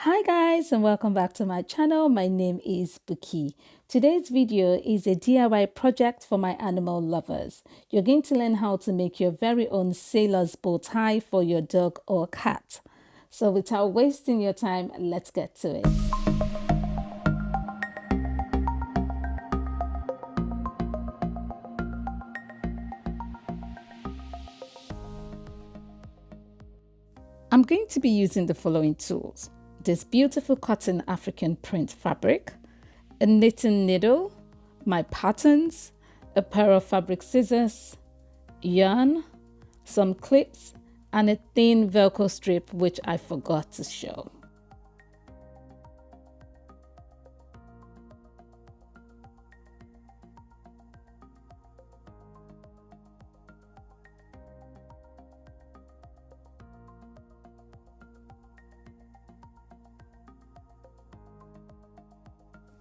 Hi guys, and welcome back to my channel. My name is Bhooki. Today's video is a DIY project for my animal lovers. You're going to learn how to make your very own sailor's bow tie for your dog or cat. So without wasting your time, let's get to it. I'm going to be using the following tools: this beautiful cotton African print fabric, a knitting needle, my patterns, a pair of fabric scissors, yarn, some clips, and a thin Velcro strip which I forgot to show.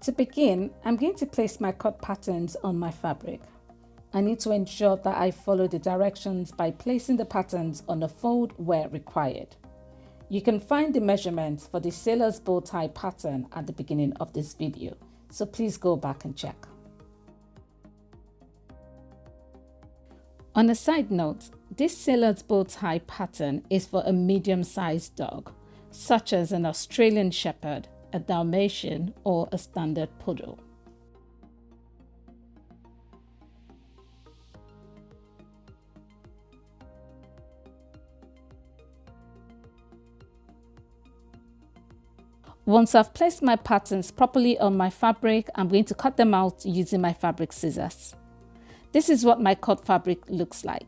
To begin, I'm going to place my cut patterns on my fabric. I need to ensure that I follow the directions by placing the patterns on a fold where required. You can find the measurements for the sailor's bow tie pattern at the beginning of this video, so please go back and check. On a side note, this sailor's bow tie pattern is for a medium-sized dog, such as an Australian Shepherd, a Dalmatian, or a standard poodle. Once I've placed my patterns properly on my fabric, I'm going to cut them out using my fabric scissors. This is what my cut fabric looks like.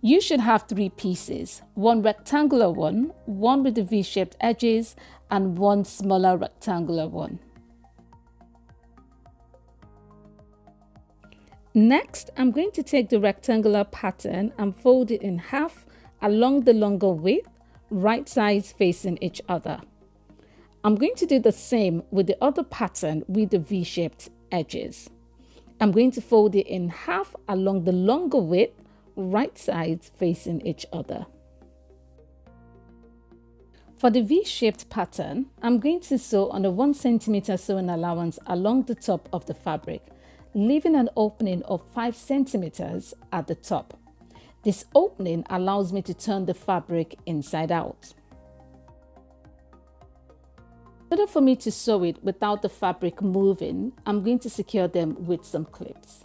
You should have 3 pieces, one rectangular one with the V-shaped edges, and one smaller rectangular one. Next, I'm going to take the rectangular pattern and fold it in half along the longer width, right sides facing each other. I'm going to do the same with the other pattern with the V-shaped edges. I'm going to fold it in half along the longer width, right sides facing each other. For the V-shaped pattern, I'm going to sew on a 1 cm sewing allowance along the top of the fabric, leaving an opening of 5 cm at the top. This opening allows me to turn the fabric inside out. In order for me to sew it without the fabric moving, I'm going to secure them with some clips.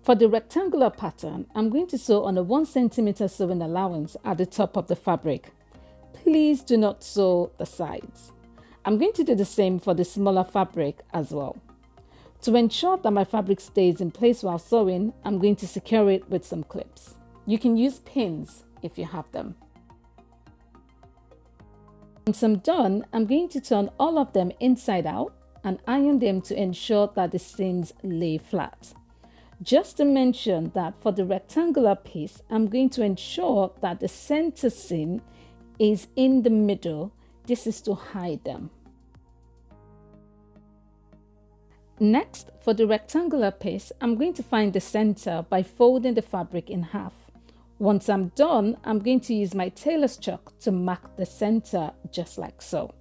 For the rectangular pattern, I'm going to sew on a 1 cm sewing allowance at the top of the fabric. Please do not sew the sides. I'm going to do the same for the smaller fabric as well. To ensure that my fabric stays in place while sewing, I'm going to secure it with some clips. You can use pins if you have them. Once I'm done, I'm going to turn all of them inside out and iron them to ensure that the seams lay flat. Just to mention that for the rectangular piece, I'm going to ensure that the center seam is in the middle. This is to hide them. Next, for the rectangular piece, I'm going to find the center by folding the fabric in half. Once I'm done, I'm going to use my tailor's chalk to mark the center just like so.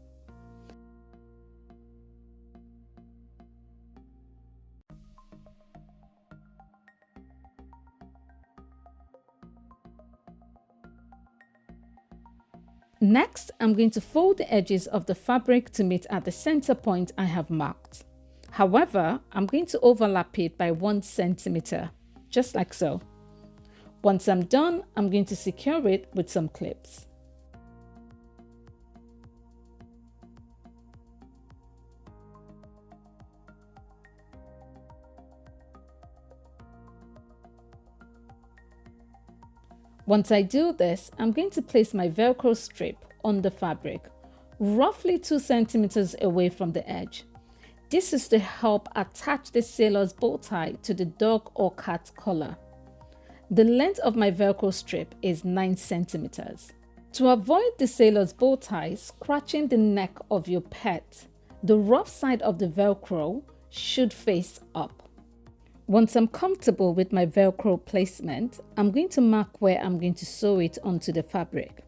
Next, I'm going to fold the edges of the fabric to meet at the center point I have marked. However, I'm going to overlap it by 1 cm, just like so. Once I'm done, I'm going to secure it with some clips. Once I do this, I'm going to place my Velcro strip on the fabric, roughly 2 cm away from the edge. This is to help attach the sailor's bow tie to the dog or cat collar. The length of my Velcro strip is 9 cm. To avoid the sailor's bow tie scratching the neck of your pet, the rough side of the Velcro should face up. Once I'm comfortable with my Velcro placement, I'm going to mark where I'm going to sew it onto the fabric.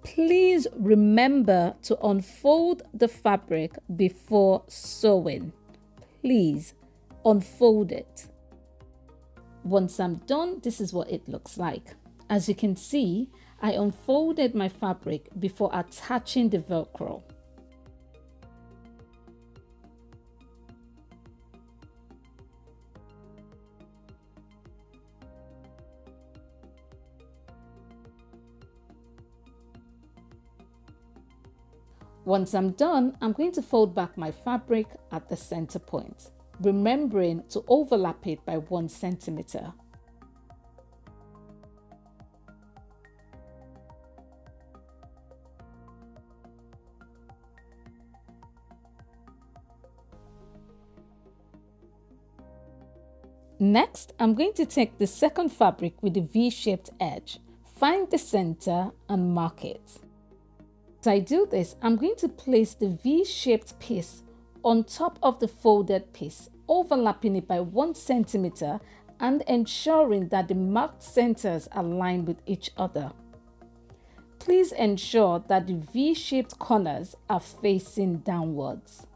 Please remember to unfold the fabric before sewing. Please unfold it. Once I'm done, this is what it looks like. As you can see, I unfolded my fabric before attaching the Velcro. Once I'm done, I'm going to fold back my fabric at the center point, remembering to overlap it by 1 centimeter. Next, I'm going to take the second fabric with the V-shaped edge, find the center and mark it. As I do this, I'm going to place the V-shaped piece on top of the folded piece, overlapping it by 1 centimeter and ensuring that the marked centers align with each other. Please ensure that the V-shaped corners are facing downwards.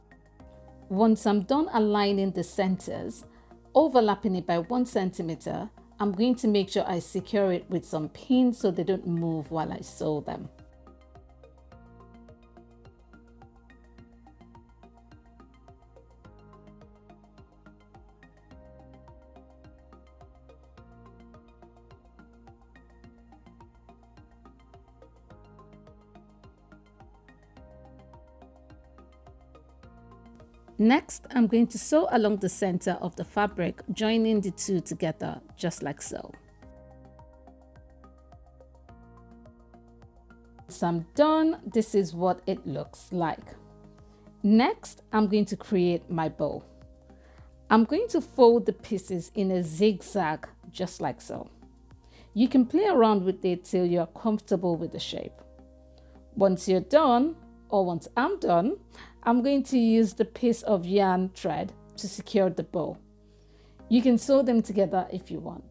Once I'm done aligning the centers, overlapping it by 1 centimeter, I'm going to make sure I secure it with some pins so they don't move while I sew them. Next, I'm going to sew along the center of the fabric, joining the two together, just like so. Once I'm done, this is what it looks like. Next, I'm going to create my bow. I'm going to fold the pieces in a zigzag, just like so. You can play around with it till you're comfortable with the shape. Once you're done, or once I'm done, I'm going to use the piece of yarn thread to secure the bow. You can sew them together if you want.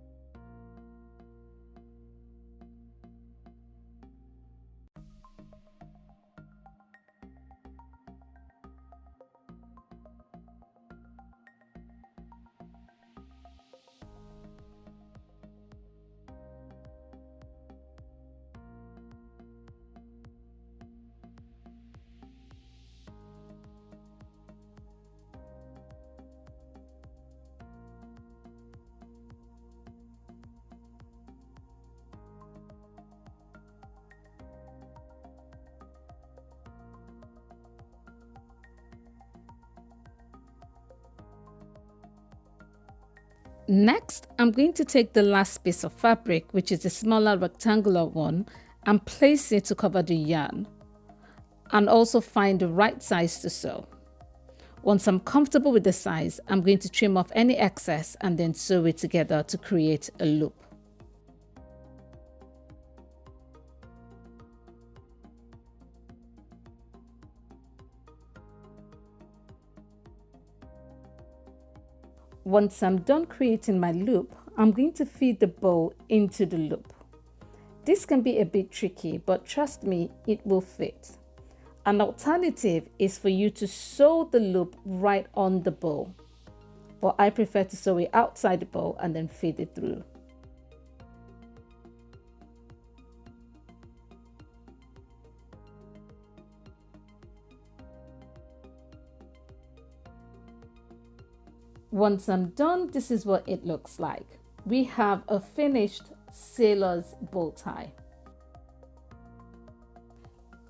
Next, I'm going to take the last piece of fabric, which is a smaller rectangular one, and place it to cover the yarn, and also find the right size to sew. Once I'm comfortable with the size, I'm going to trim off any excess and then sew it together to create a loop. Once I'm done creating my loop, I'm going to feed the bow into the loop. This can be a bit tricky, but trust me, it will fit. An alternative is for you to sew the loop right on the bow, but I prefer to sew it outside the bow and then feed it through. Once I'm done, this is what it looks like. We have a finished sailor's bow tie.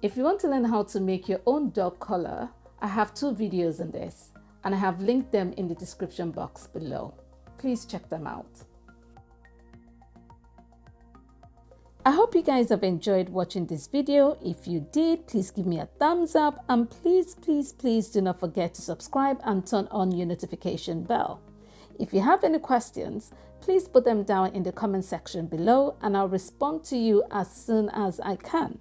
If you want to learn how to make your own dog collar, I have 2 videos on this, and I have linked them in the description box below. Please check them out. I hope you guys have enjoyed watching this video. If you did, please give me a thumbs up, and please do not forget to subscribe and turn on your notification bell. If you have any questions, please put them down in the comment section below and I'll respond to you as soon as I can.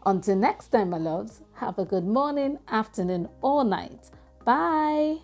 Until next time, my loves, have a good morning, afternoon or night. Bye.